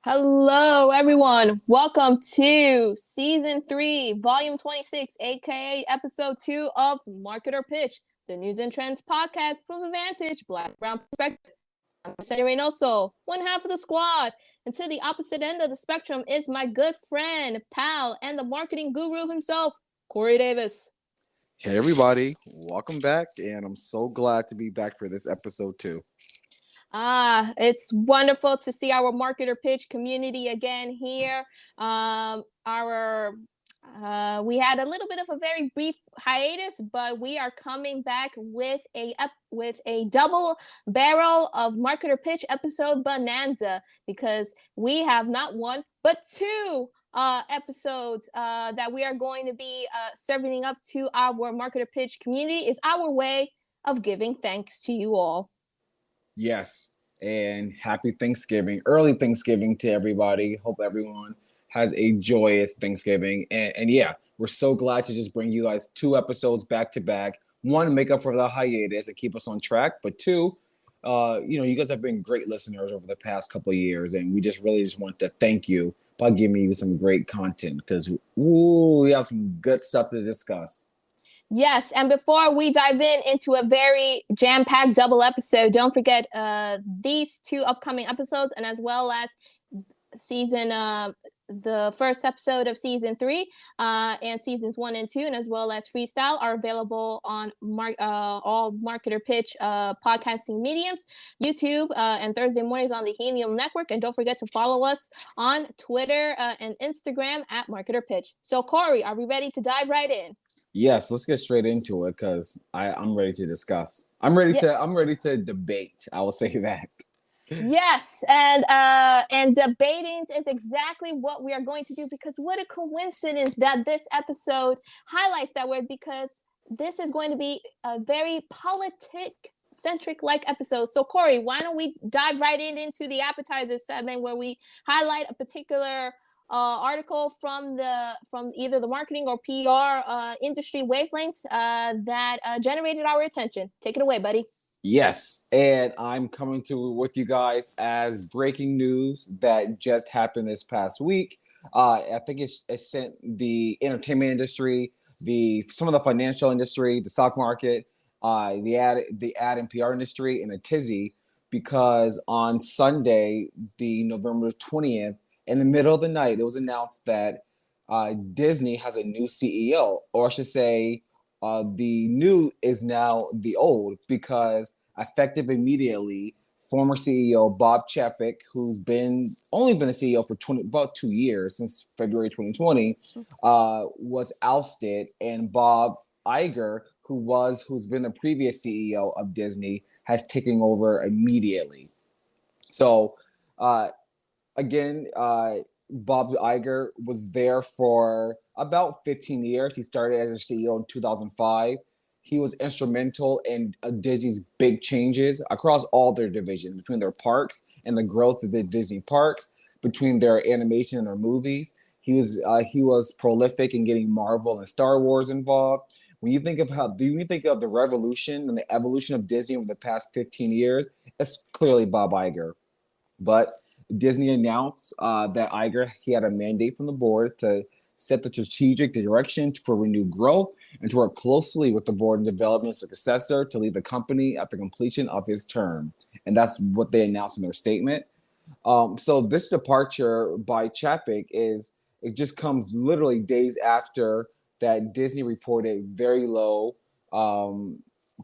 Hello, everyone. Welcome to Season 3, Volume 26, aka Episode 2 of Marketer Pitch, the news and trends podcast from a vantage, black, brown perspective. I'm Sunny Reynoso, one half of the squad. And to the opposite end of the spectrum is my good friend, pal, and the marketing guru himself, Corey Davis. Hey, everybody. Welcome back. And I'm so glad to be back for this episode, too. It's wonderful to see our marketer pitch community again here. We had a little bit of a very brief hiatus, but we are coming back with a double barrel of marketer pitch episode bonanza, because we have not one but two episodes that we are going to be serving up to our marketer pitch community. Is our way of giving thanks to you all. Yes. And happy Thanksgiving, early Thanksgiving to everybody. Hope everyone has a joyous Thanksgiving. And yeah, we're so glad to just bring you guys two episodes back to back. One, make up for the hiatus and keep us on track. But two, you guys have been great listeners over the past couple of years. And we just want to thank you by giving you some great content, because we have some good stuff to discuss. Yes, and before we dive into a very jam-packed double episode, don't forget these two upcoming episodes, and as well as the first episode of season 3 and seasons 1 and 2, and as well as freestyle, are available on all marketer pitch podcasting mediums, YouTube, and Thursday mornings on the Helium Network. And don't forget to follow us on Twitter and Instagram at marketer pitch. So Corey, are we ready to dive right in? Yes, let's get straight into it, because I'm ready to discuss. I'm ready to debate. I will say that. Yes, and debating is exactly what we are going to do, because what a coincidence that this episode highlights that word, because this is going to be a very politic-centric episode. So Corey, why don't we dive right into the appetizer segment, where we highlight a particular article from either the marketing or PR industry wavelengths that generated our attention. Take it away, buddy. Yes, and I'm coming with you guys as breaking news that just happened this past week. I think it sent the entertainment industry, some of the financial industry, the stock market, the ad and PR industry in a tizzy, because on Sunday, the November 20th, in the middle of the night, it was announced that Disney has a new CEO, or I should say, the new is now the old, because effective immediately, former CEO Bob Chapek, who's only been a CEO for about 2 years, since February 2020, was ousted, and Bob Iger, who's been the previous CEO of Disney, has taken over immediately. So, again, Bob Iger was there for about 15 years. He started as a CEO in 2005. He was instrumental in Disney's big changes across all their divisions, between their parks and the growth of the Disney parks, between their animation and their movies. He was prolific in getting Marvel and Star Wars involved. When you think of the revolution and the evolution of Disney over the past 15 years, it's clearly Bob Iger. But Disney announced that he had a mandate from the board to set the strategic direction for renewed growth, and to work closely with the board in developing a successor to lead the company at the completion of his term. And that's what they announced in their statement. So this departure by Chapek it just comes literally days after that Disney reported very low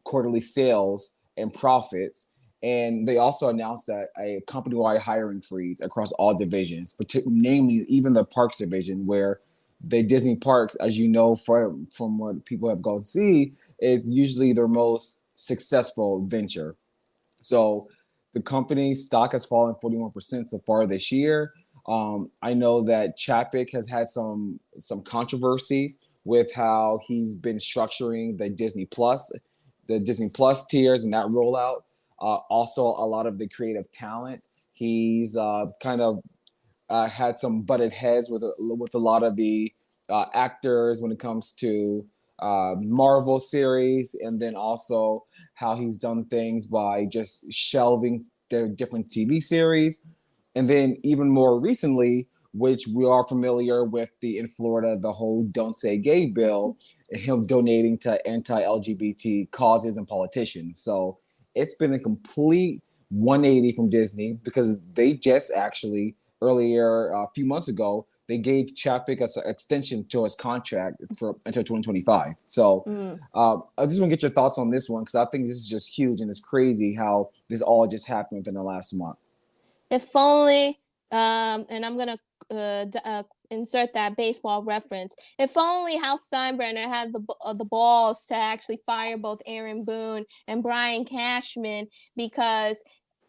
quarterly sales and profits. And they also announced that a company-wide hiring freeze across all divisions, namely even the parks division, where the Disney parks, as you know from what people have gone to see, is usually their most successful venture. So the company's stock has fallen 41% so far this year. I know that Chapek has had some controversies with how he's been structuring the Disney Plus tiers and that rollout. Also, a lot of the creative talent. He's kind of had some butted heads with a lot of the actors when it comes to Marvel series, and then also how he's done things by just shelving their different TV series. And then even more recently, which we are familiar with in Florida, the whole Don't Say Gay bill, and him donating to anti-LGBT causes and politicians. So it's been a complete 180 from Disney because they just actually earlier a few months ago they gave Chapek an extension to his contract for until 2025. So Mm. I just want to get your thoughts on this one because I think this is just huge and it's crazy how this all just happened within the last month. If only, and I'm gonna insert that baseball reference. If only Hal Steinbrenner had the balls to actually fire both Aaron Boone and Brian Cashman, because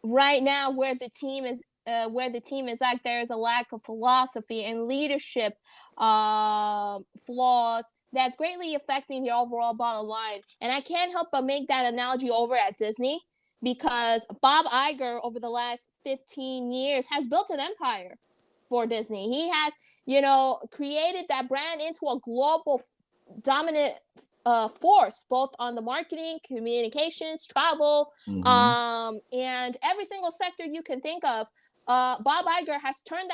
right now where the team is like, there is a lack of philosophy and leadership flaws that's greatly affecting the overall bottom line. And I can't help but make that analogy over at Disney, because Bob Iger over the last 15 years has built an empire for Disney. He has, created that brand into a global dominant force, both on the marketing, communications, travel, and every single sector you can think of. Bob Iger has turned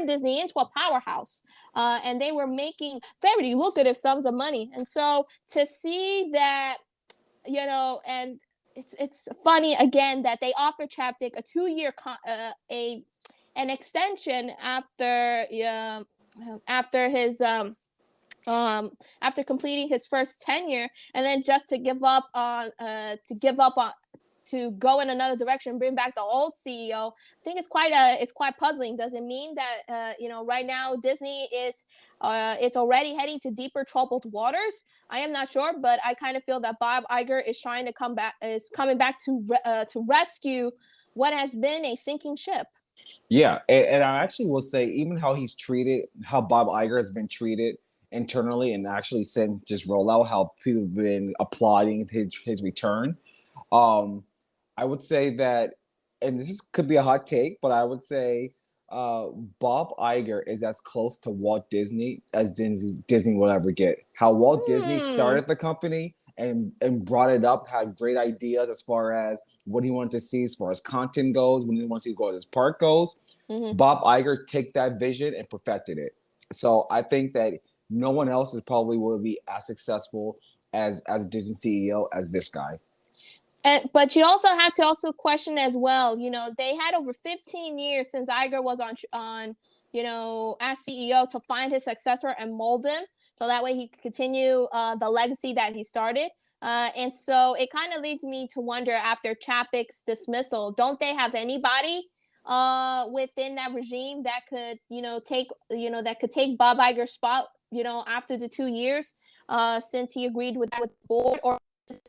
Disney into a powerhouse, and they were making very lucrative sums of money. And so to see that, and it's funny again that they offered Chapek a 2-year an extension after his after completing his first tenure, and then just to give up on to go in another direction, bring back the old CEO. I think it's quite puzzling. Does it mean that right now Disney is it's already heading to deeper troubled waters? I am not sure, but I kind of feel that Bob Iger is coming back to rescue what has been a sinking ship. Yeah, and I actually will say even how Bob Iger has been treated internally, and actually since just rollout, how people have been applauding his return. Um, I would say that, and could be a hot take, but I would say Bob Iger is as close to Walt Disney as Disney will ever get. How Walt Disney started the company and brought it up, had great ideas as far as what he wanted to see as far as content goes, when he wants to go as park goes. Bob Iger took that vision and perfected it. So I think that no one else is probably will be as successful as Disney CEO as this guy. But you also have to question as well. They had over 15 years since Iger was on as CEO to find his successor and mold him, so that way he could continue the legacy that he started. And so it kind of leads me to wonder, after Chapek's dismissal, don't they have anybody within that regime that could take Bob Iger's spot after the 2 years since he agreed with the board? Or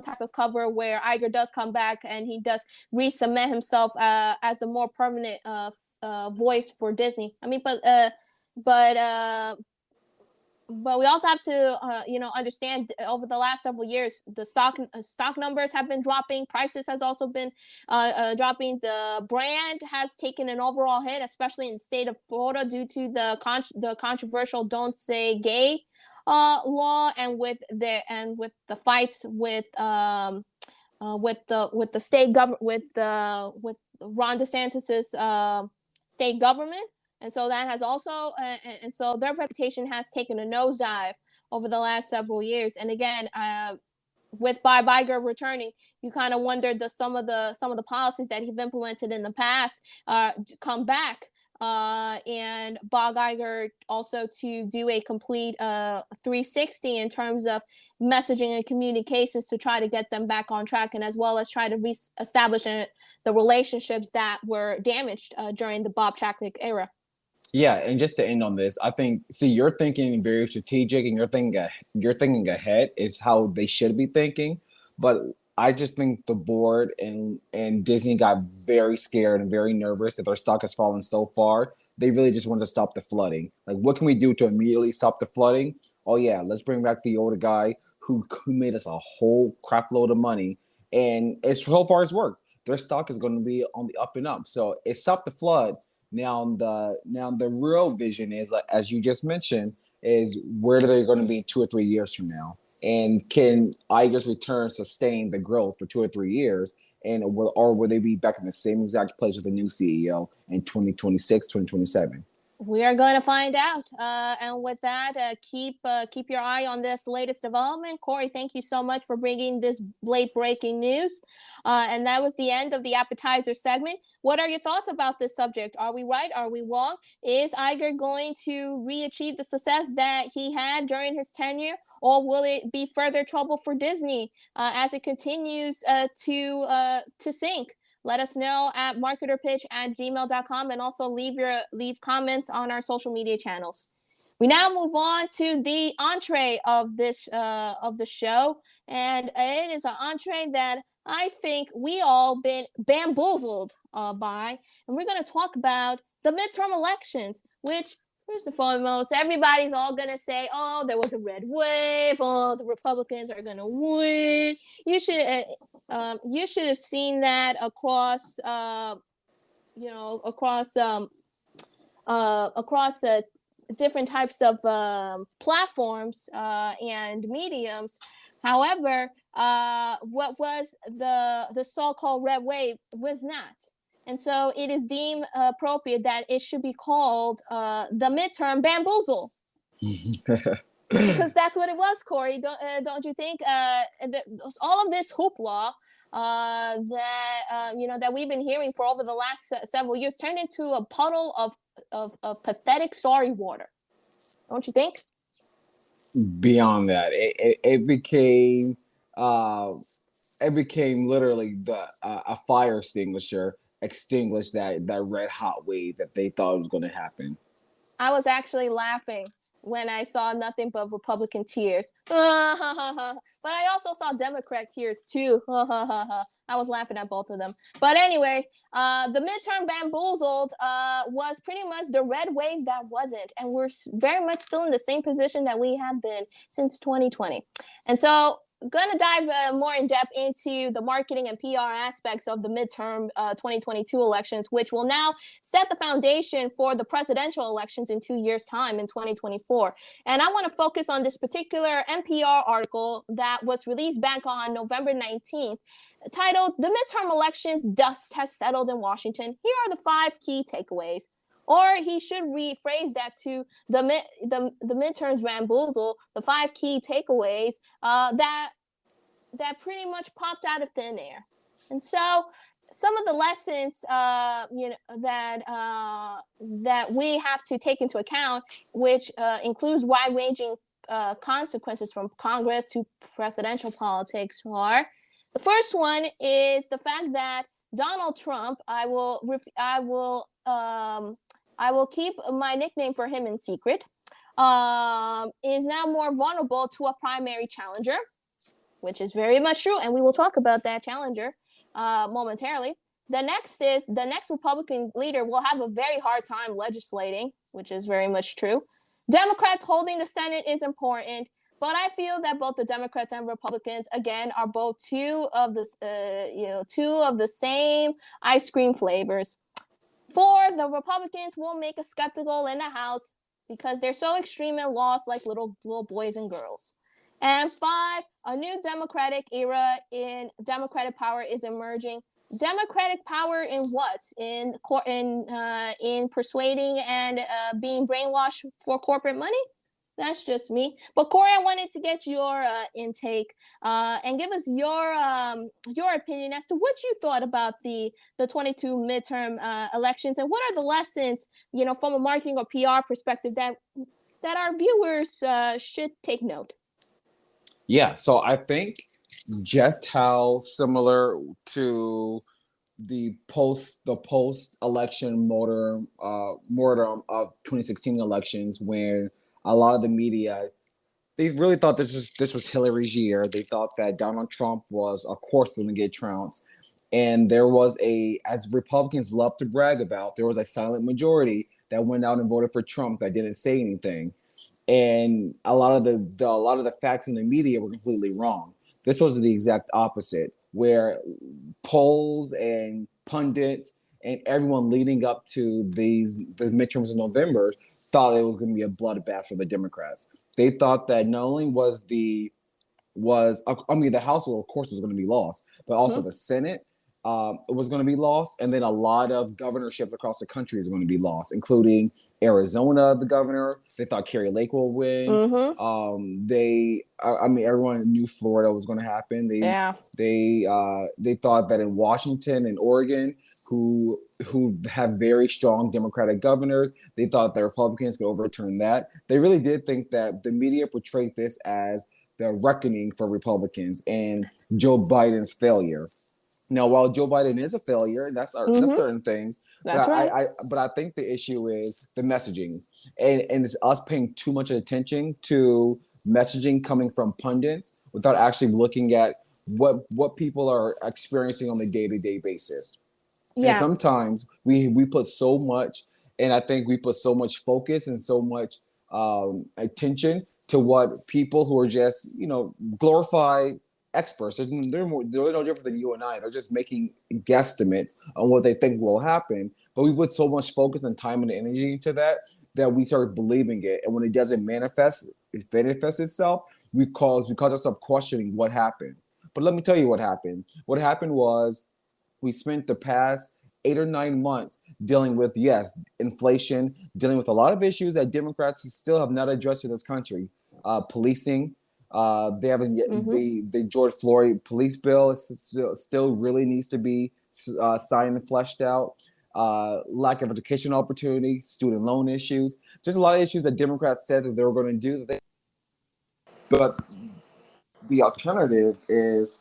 type of cover where Iger does come back and he does re-cement himself as a more permanent voice for Disney. I mean, but we also have to understand, over the last several years, the stock numbers have been dropping, prices has also been dropping. The brand has taken an overall hit, especially in the state of Florida, due to the controversial Don't Say Gay law, and with the fights with the state government, with Ron DeSantis's state government. And so that has also, and so their reputation has taken a nosedive over the last several years. And again, with Bob Iger returning, you kind of wonder, does some of the policies that he's implemented in the past come back? And Bob Iger also to do a complete 360 in terms of messaging and communications to try to get them back on track, and as well as try to reestablish the relationships that were damaged during the Bob Chapek era. Yeah, and just to end on this, I think you're thinking very strategic, and you're thinking ahead is how they should be thinking. But I just think the board and Disney got very scared and very nervous that their stock has fallen so far. They really just wanted to stop the flooding. Like, what can we do to immediately stop the flooding? Oh yeah, let's bring back the older guy who made us a whole crap load of money, and it's so far it's worked. Their stock is going to be on the up and up. So it stopped the flood. Now the real vision is, like as you just mentioned, is where are they going to be 2 or 3 years from now? And can Iger's return sustain the growth for 2 or 3 years? Or will they be back in the same exact place with a new CEO in 2026, 2027? We are going to find out. And with that, keep your eye on this latest development. Corey, thank you so much for bringing this late breaking news. And that was the end of the appetizer segment. What are your thoughts about this subject? Are we right? Are we wrong? Is Iger going to re-achieve the success that he had during his tenure? Or will it be further trouble for Disney as it continues to sink? Let us know at marketerpitch@gmail.com, and also leave comments on our social media channels. We now move on to the entree of the show, and it is an entree that I think we all been bamboozled by, and we're going to talk about the midterm elections, which first and foremost, everybody's all gonna say, "Oh, there was a red wave. Oh, the Republicans are gonna win." You should have seen that across, across different types of platforms and mediums. However, what was the so-called red wave was not. And so it is deemed appropriate that it should be called the midterm bamboozle. Because that's what it was, Corey. Don't you think? All of this hoopla that we've been hearing for over the last several years turned into a puddle of pathetic sorry water. Don't you think? Beyond that, it became literally a fire extinguished that red hot wave that they thought was going to happen. I was actually laughing when I saw nothing but Republican tears. But I also saw Democrat tears too. I was laughing at both of them. But anyway, the midterm bamboozled was pretty much the red wave that wasn't. And we're very much still in the same position that we have been since 2020. And so going to dive more in depth into the marketing and PR aspects of the midterm 2022 elections, which will now set the foundation for the presidential elections in 2 years' time in 2024. And I want to focus on this particular NPR article that was released back on November 19th, titled "The Midterm Elections Dust Has Settled in Washington. Here are the 5 key takeaways." Or he should rephrase that to the midterms bamboozle, the 5 key takeaways that pretty much popped out of thin air. And so some of the lessons that we have to take into account, which includes wide-ranging consequences from Congress to presidential politics, are the first one is the fact that Donald Trump, I will keep my nickname for him in secret, is now more vulnerable to a primary challenger, which is very much true. And we will talk about that challenger momentarily. The next Republican leader will have a very hard time legislating, which is very much true. Democrats holding the Senate is important, but I feel that both the Democrats and Republicans, again, are both two of the same ice cream flavors. 4, the Republicans will make a skeptical in the House because they're so extreme and lost like little boys and girls. And 5, a new Democratic era in Democratic power is emerging. Democratic power in what? In persuading and being brainwashed for corporate money? That's just me. But Corey, I wanted to get your intake and give us your opinion as to what you thought about the 22 midterm elections, and what are the lessons, from a marketing or PR perspective that our viewers should take note. Yeah, so I think just how similar to the post election mortem of 2016 elections, when a lot of the media, they really thought this was Hillary's year. They thought that Donald Trump was, of course, going to get trounced. And there was as Republicans love to brag about, there was a silent majority that went out and voted for Trump that didn't say anything. And a lot of the facts in the media were completely wrong. This was the exact opposite, where polls and pundits and everyone leading up to the midterms in November thought it was going to be a bloodbath for the Democrats. They thought that not only the House, of course, was going to be lost, but also the Senate was going to be lost, and then a lot of governorships across the country is going to be lost, including Arizona, the governor. They thought Carrie Lake will win. Everyone knew Florida was going to happen. They thought that in Washington and Oregon, who have very strong Democratic governors, they thought the Republicans could overturn that. They really did think that the media portrayed this as the reckoning for Republicans and Joe Biden's failure. Now, while Joe Biden is a failure, that's certain things. That's right. But I think the issue is the messaging, and it's us paying too much attention to messaging coming from pundits without actually looking at what people are experiencing on a day-to-day basis. And sometimes we put so much, and I think we put so much focus and so much attention to what people who are just, glorified experts. They're no different than you and I. They're just making guesstimates on what they think will happen. But we put so much focus and time and energy into that we start believing it. And when it doesn't manifest itself, we cause ourselves questioning what happened. But let me tell you what happened. What happened was we spent the past 8 or 9 months dealing with, inflation, dealing with a lot of issues that Democrats still have not addressed in this country. Policing, they haven't yet. The George Floyd police bill still really needs to be signed and fleshed out. Lack of educational opportunity, student loan issues. There's a lot of issues that Democrats said that they were going to do. But the alternative is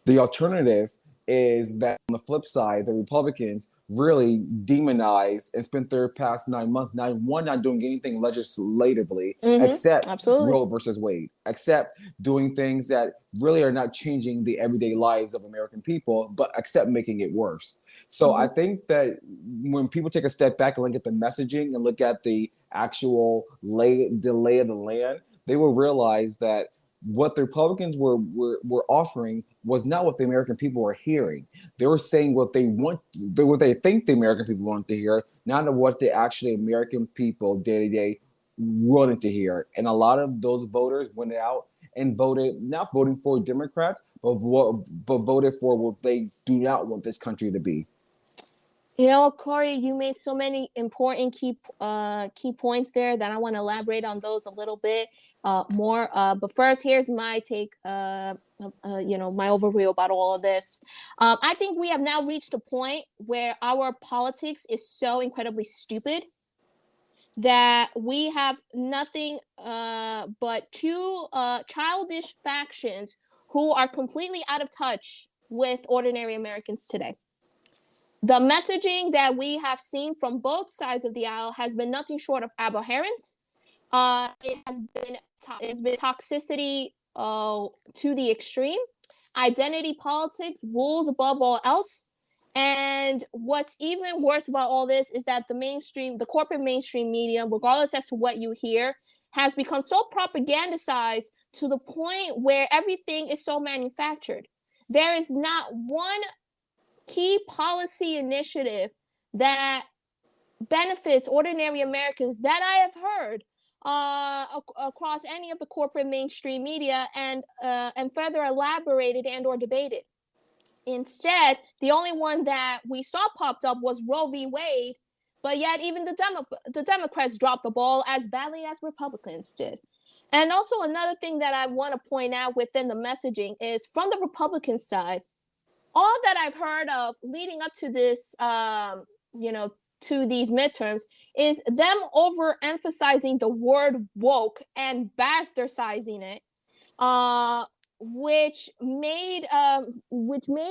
that on the flip side, the Republicans really demonized and spent their past 9 months not doing anything legislatively except Roe versus Wade, except doing things that really are not changing the everyday lives of American people, but except making it worse. So I think that when people take a step back and look at the messaging and look at the actual lay of the land, they will realize that what the Republicans were offering was not what the American people were hearing. They were saying what they think the American people want to hear, not what the actually American people day to day wanted to hear. And a lot of those voters went out and voted, not voting for Democrats, but voted for what they do not want this country to be. Corey, you made so many important key points there that I want to elaborate on those a little bit more. But first, here's my take, my overview about all of this. I think we have now reached a point where our politics is so incredibly stupid that we have nothing but two childish factions who are completely out of touch with ordinary Americans today. The messaging that we have seen from both sides of the aisle has been nothing short of aberrant. It's been toxicity to the extreme. Identity politics rules above all else. And what's even worse about all this is that the corporate mainstream media, regardless as to what you hear, has become so propagandized to the point where everything is so manufactured. There is not one key policy initiative that benefits ordinary Americans that I have heard across any of the corporate mainstream media and further elaborated and or debated. Instead, the only one that we saw popped up was Roe v. Wade, but yet even the Democrats dropped the ball as badly as Republicans did. And also another thing that I want to point out within the messaging is from the Republican side, all that I've heard of leading up to this, to these midterms is them overemphasizing the word woke and bastardizing it, which made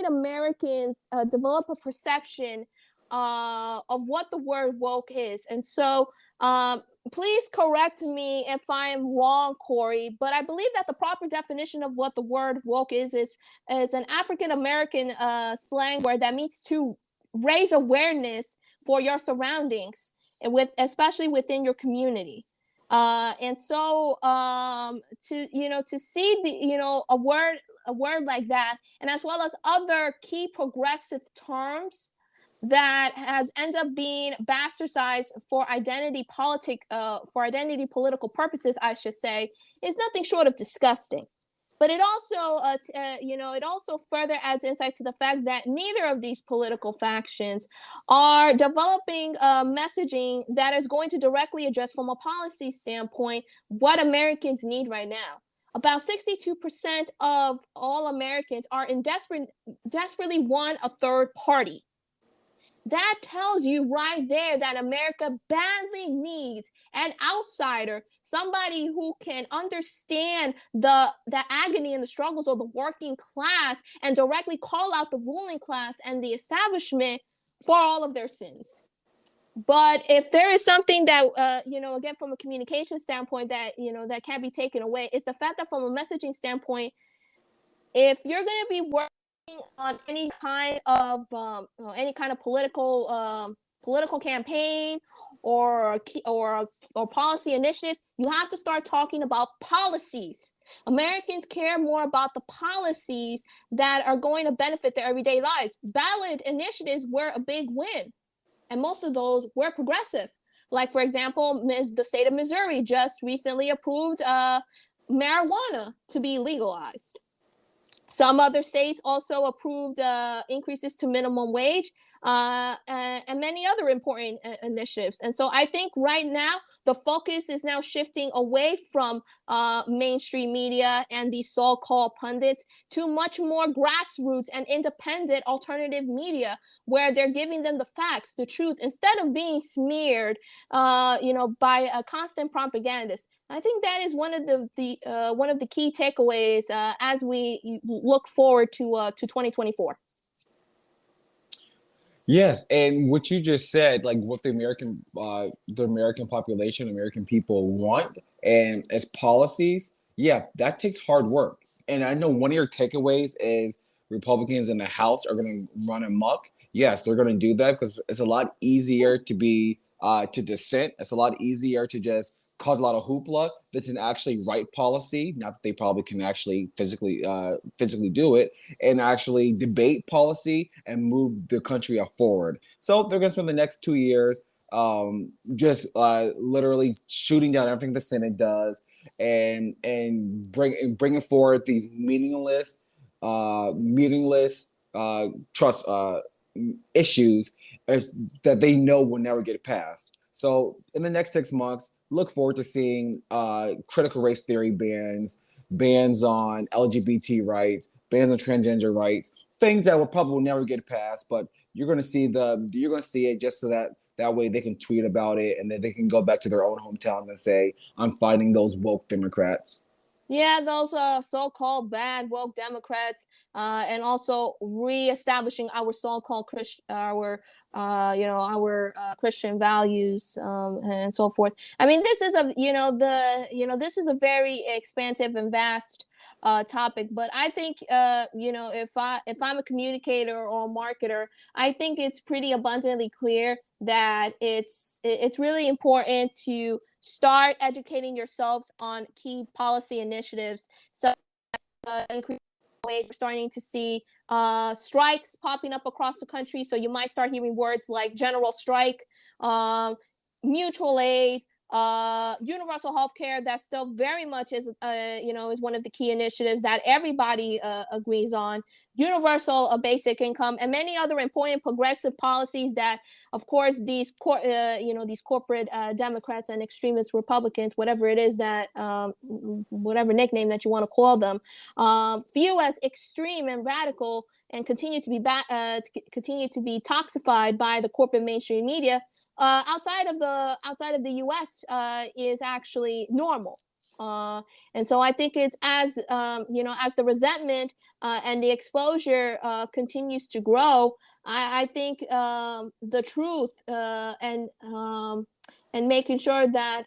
Americans develop a perception of what the word woke is. And so please correct me if I'm wrong, Corey, but I believe that the proper definition of what the word woke is an African-American slang word that means to raise awareness for your surroundings, and especially within your community. And so to see a word like that, and as well as other key progressive terms that has ended up being bastardized for identity political purposes, I should say, is nothing short of disgusting. But it also, it also further adds insight to the fact that neither of these political factions are developing messaging that is going to directly address, from a policy standpoint, what Americans need right now. About 62% of all Americans are desperately want a third party. That tells you right there that America badly needs an outsider, somebody who can understand the agony and the struggles of the working class and directly call out the ruling class and the establishment for all of their sins. But if there is something that again, from a communication standpoint, that that can't be taken away, is the fact that from a messaging standpoint, if you're going to be working on any kind of political campaign or policy initiatives, you have to start talking about policies. Americans care more about the policies that are going to benefit their everyday lives. Ballot initiatives were a big win, and most of those were progressive. Like, for example, the state of Missouri just recently approved marijuana to be legalized. Some other states also approved increases to minimum wage and many other important initiatives. And so I think right now the focus is now shifting away from mainstream media and these so-called pundits to much more grassroots and independent alternative media, where they're giving them the facts, the truth, instead of being smeared, by a constant propagandist. I think that is one of the key takeaways as we look forward to 2024. Yes, and what you just said, like what the American population, American people want, and as policies, yeah, that takes hard work. And I know one of your takeaways is Republicans in the House are going to run amok. Yes, they're going to do that because it's a lot easier to dissent. It's a lot easier to just cause a lot of hoopla than to actually write policy. Not that they probably can actually physically do it and actually debate policy and move the country forward. So they're going to spend the next 2 years just literally shooting down everything the Senate does and bringing forward these meaningless trust issues that they know will never get passed. So in the next 6 months, look forward to seeing critical race theory bans on LGBT rights, bans on transgender rights, things that will probably never get passed, but you're going to see it just so that way they can tweet about it and then they can go back to their own hometown and say, I'm fighting those woke Democrats. Yeah, those so-called bad woke Democrats, and also reestablishing our so-called Christian values, and so forth. I mean, this is this is a very expansive and vast topic, but I think if I'm a communicator or a marketer, I think it's pretty abundantly clear that it's really important to start educating yourselves on key policy initiatives. So increasing wage, we're starting to see strikes popping up across the country. So you might start hearing words like general strike, mutual aid, universal health care. That still very much is is one of the key initiatives that everybody agrees on. Universal basic income, and many other important progressive policies that, of course, these corporate Democrats and extremist Republicans, whatever it is that whatever nickname that you want to call them, view as extreme and radical, and continue to be toxified by the corporate mainstream media. Outside of the U.S. Is actually normal, and so I think it's as as the resentment and the exposure continues to grow, I think the truth and making sure that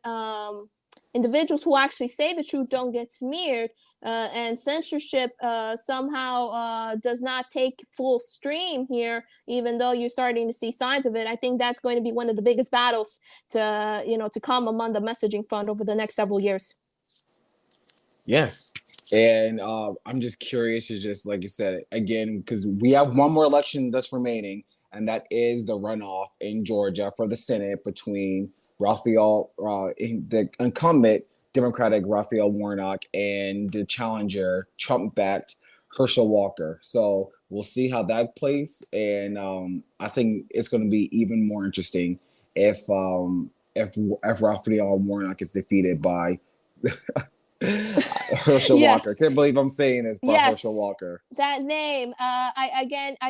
individuals who actually say the truth don't get smeared, and censorship somehow does not take full stream here, even though you're starting to see signs of it. I think that's going to be one of the biggest battles to come among the messaging front over the next several years. Yes. And I'm just curious to just, like you said, again, because we have one more election that's remaining. and that is the runoff in Georgia for the Senate between the incumbent Democratic Raphael Warnock and the challenger Trump-backed Herschel Walker. So we'll see how that plays, and I think it's going to be even more interesting if Raphael Warnock is defeated by Herschel Walker. I Yes. can't believe I'm saying this, but Herschel Yes, Walker. that name. I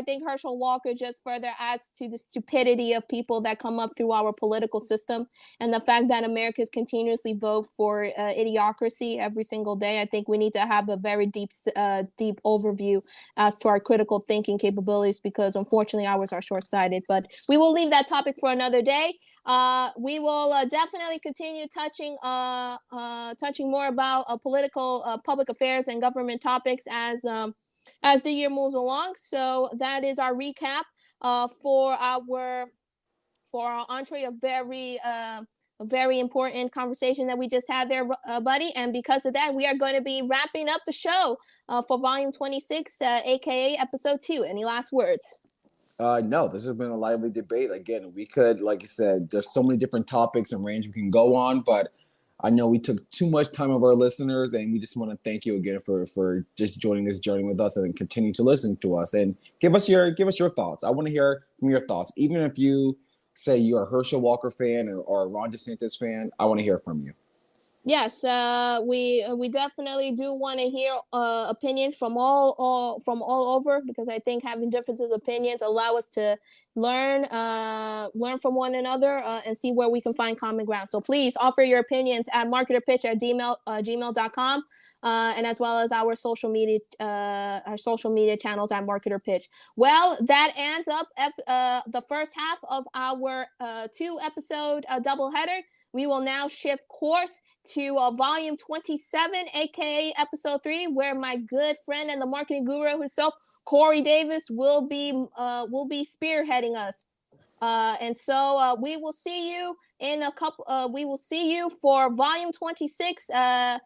think Herschel Walker just further adds to the stupidity of people that come up through our political system, and the fact that Americans continuously vote for idiocracy every single day. I think we need to have a very deep overview as to our critical thinking capabilities, because unfortunately ours are short-sighted. But we will leave that topic for another day. We will definitely continue touching more about political, public affairs, and government topics as the year moves along. So that is our recap for our entree, a very important conversation that we just had there, buddy. And because of that, we are going to be wrapping up the show for Volume 26, aka Episode 2. Any last words? No, this has been a lively debate. Again, we could, like I said, there's so many different topics and range we can go on, but I know we took too much time of our listeners, and we just want to thank you again for just joining this journey with us and continue to listen to us and give us your thoughts. I want to hear from your thoughts, even if you say you're a Herschel Walker fan or a Ron DeSantis fan. I want to hear from you. Yes, we definitely do want to hear opinions from all over, because I think having differences opinions allow us to learn from one another, and see where we can find common ground. So please offer your opinions at marketerpitch@gmail.com, and as well as our social media channels at Marketer Pitch. Well, that ends up the first half of our 2-episode doubleheader. We will now shift course to Volume 27, aka Episode 3, where my good friend and the marketing guru himself, Corey Davis, will be spearheading us. And so we will see you in a couple. We will see you for Volume 26. We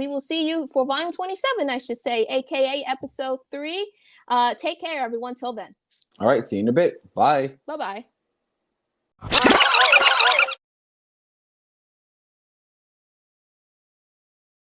will see you for Volume 27, I should say, aka Episode 3. Take care, everyone. Till then. All right, see you in a bit. Bye. Bye bye.